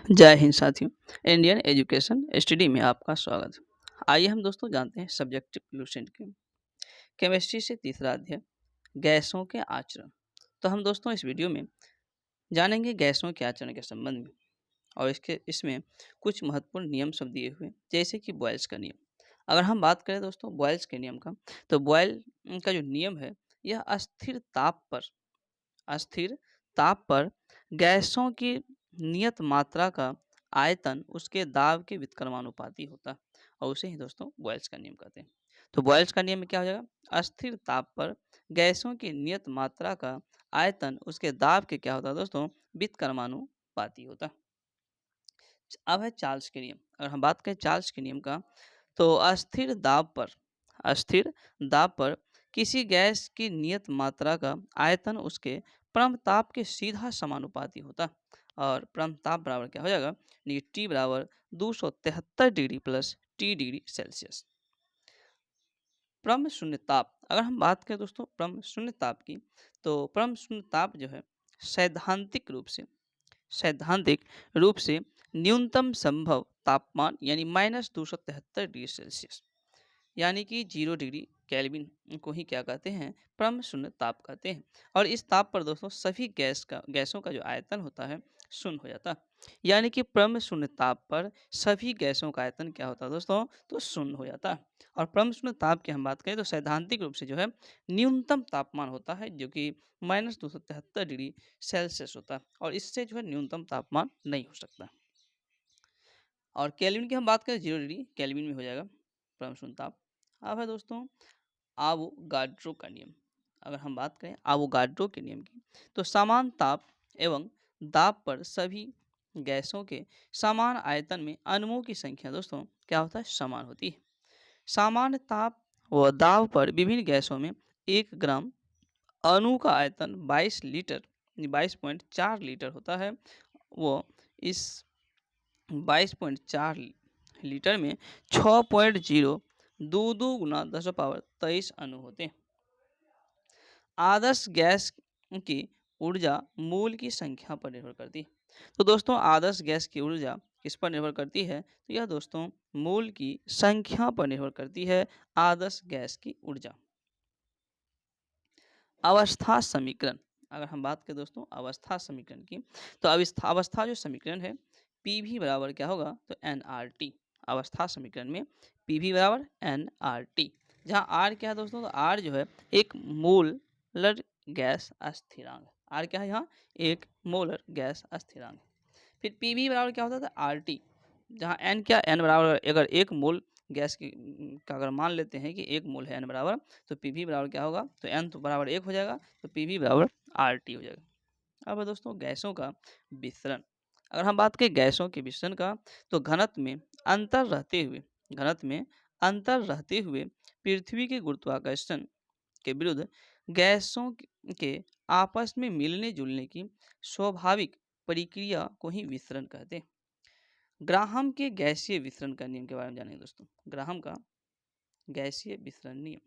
जय हिंद साथियों। Indian education study में आपका स्वागत है। आइए हम दोस्तों जानते हैं सब्जेक्टिव पोल्यूशन के केमिस्ट्री से तीसरा अध्याय गैसों के आचरण। तो हम दोस्तों इस वीडियो में जानेंगे गैसों के आचरण के संबंध में और इसमें कुछ महत्वपूर्ण नियम सब दिए हुए हैं, जैसे कि बॉयल्स का नियम। अगर हम बात करें दोस्तों बॉयल्स के नियम का, तो बॉयल का जो नियम है यह अस्थिर ताप पर गैसों की नियत मात्रा का आयतन उसके दाब के व्युत्क्रमानुपाती होता है और उसे ही दोस्तों बॉयल्स का नियम कहते हैं। तो बॉयल्स का नियम में क्या हो जाएगा, अस्थिर ताप पर गैसों की नियत मात्रा का आयतन उसके दाब के क्या होता है दोस्तों, व्युत्क्रमानुपाती होता है। अब है चार्ल्स के नियम। अगर हम बात करें चार्ल्स के नियम का, तो अस्थिर दाब पर किसी गैस की नियत मात्रा का आयतन उसके परम ताप के सीधा समानुपाती होता। और परम ताप बराबर क्या हो जाएगा, टी बराबर 273 degree plus T degree Celsius. परम शून्य ताप, अगर हम बात करें दोस्तों परम शून्य ताप की, तो परम शून्य ताप जो है सैद्धांतिक रूप से न्यूनतम संभव तापमान यानी -273 डिग्री सेल्सियस यानी कि 0 डिग्री केल्विन को ही क्या कहते हैं, परम शून्य ताप कहते हैं। और इस ताप पर दोस्तों सभी गैसों का जो आयतन होता है शून्य हो जाता है। यानी कि परम शून्य ताप पर सभी गैसों का आयतन क्या होता है दोस्तों, तो शून्य हो जाता है। और परम शून्य ताप की हम बात करें तो सैद्धांतिक रूप से जो है न्यूनतम तापमान होता है जो कि -273 डिग्री सेल्सियस होता है और इससे जो है न्यूनतम तापमान नहीं हो सकता। और केल्विन की हम बात करें 0 डिग्री केल्विन में हो जाएगा परम शून्य ताप। अब है दोस्तों आवोगाड्रो का नियम। अगर हम बात करें आवोगाड्रो के नियम की, तो समान ताप एवं दाब पर सभी गैसों के समान आयतन में अणुओं की संख्या दोस्तों क्या होता है, समान होती है। सामान्य ताप व दाब पर विभिन्न गैसों में 1 ग्राम अणु का आयतन 22.4 लीटर होता है। वो इस 22.4 लीटर में 6.022 गुना 10⁻23 अणु होते हैं। आदर्श गैस की ऊर्जा मूल की संख्या पर निर्भर करती है। तो दोस्तों आदर्श गैस की ऊर्जा किस पर निर्भर करती है, तो यह दोस्तों मूल की संख्या पर निर्भर करती है आदर्श गैस की ऊर्जा। अवस्था समीकरण, अगर हम बात करें दोस्तों अवस्था समीकरण की, तो अवस्था जो समीकरण है पीवी बराबर क्या होगा, तो एनआरटी। अवस्था समीकरण में पीवी बराबर एनआरटी, जहाँ आर क्या है दोस्तों, तो आर जो है एक मोलर गैस अस्थिरांक। आर क्या है यहाँ, एक मोलर गैस अस्थिरांक। फिर पीवी बराबर क्या होता था, आर टी, जहाँ एन क्या, एन बराबर अगर एक मोल गैस की का अगर मान लेते हैं कि 1 मोल है एन बराबर, तो पीवी बराबर क्या होगा, तो एन तो बराबर 1 हो जाएगा, तो पीवी बराबर आर टी हो जाएगा। अब है दोस्तों गैसों का विसरण। अगर हम बात करें गैसों के विसरण का, तो घनत्व में अंतर रहते हुए पृथ्वी के गुरुत्वाकर्षण के विरुद्ध गैसों के आपस में मिलने जुलने की स्वाभाविक प्रक्रिया को ही विसरण कहते हैं। ग्राहम के गैसीय विसरण का नियम के बारे में जानेंगे दोस्तों। ग्राहम का गैसीय विसरण नियम,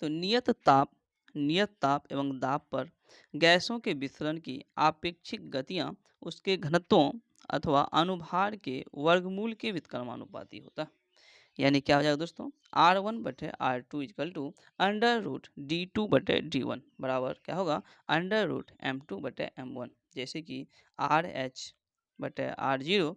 तो नियत ताप एवं दाब पर गैसों के विसरण की आपेक्षिक गतियां उसके घनत्वों अथवा अनुभार के वर्गमूल के व्युत्क्रमानुपाती होता है। यानी क्या हो जाएगा दोस्तों, R1/R2 इक्वल टू √D2/D1 बराबर क्या होगा, √M2/M1। जैसे कि RH/R0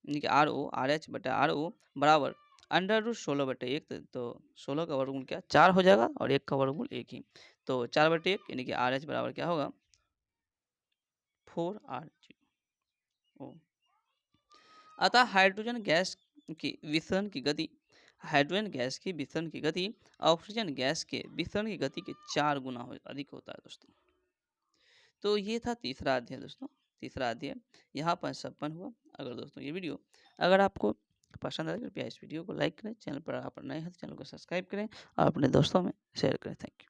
यानी कि RH/RO बराबर √16/1, तो 16 का वर्गमूल क्या 4 हो जाएगा और 1 का वर्गमूल 1 ही, तो 4/1 यानी कि RH बराबर क्या होगा 4R0। अतः हाइड्रोजन गैस की विसरण की गति ऑक्सीजन गैस के विसरण की गति के 4 गुना अधिक होता है दोस्तों। तो ये था तीसरा अध्याय दोस्तों। तीसरा अध्याय यहाँ पर संपन्न हुआ। अगर दोस्तों ये वीडियो अगर आपको पसंद आए, कृपया इस वीडियो को लाइक करें, चैनल पर आप नए हैं तो चैनल को सब्सक्राइब करें और अपने दोस्तों में शेयर करें। Thank you.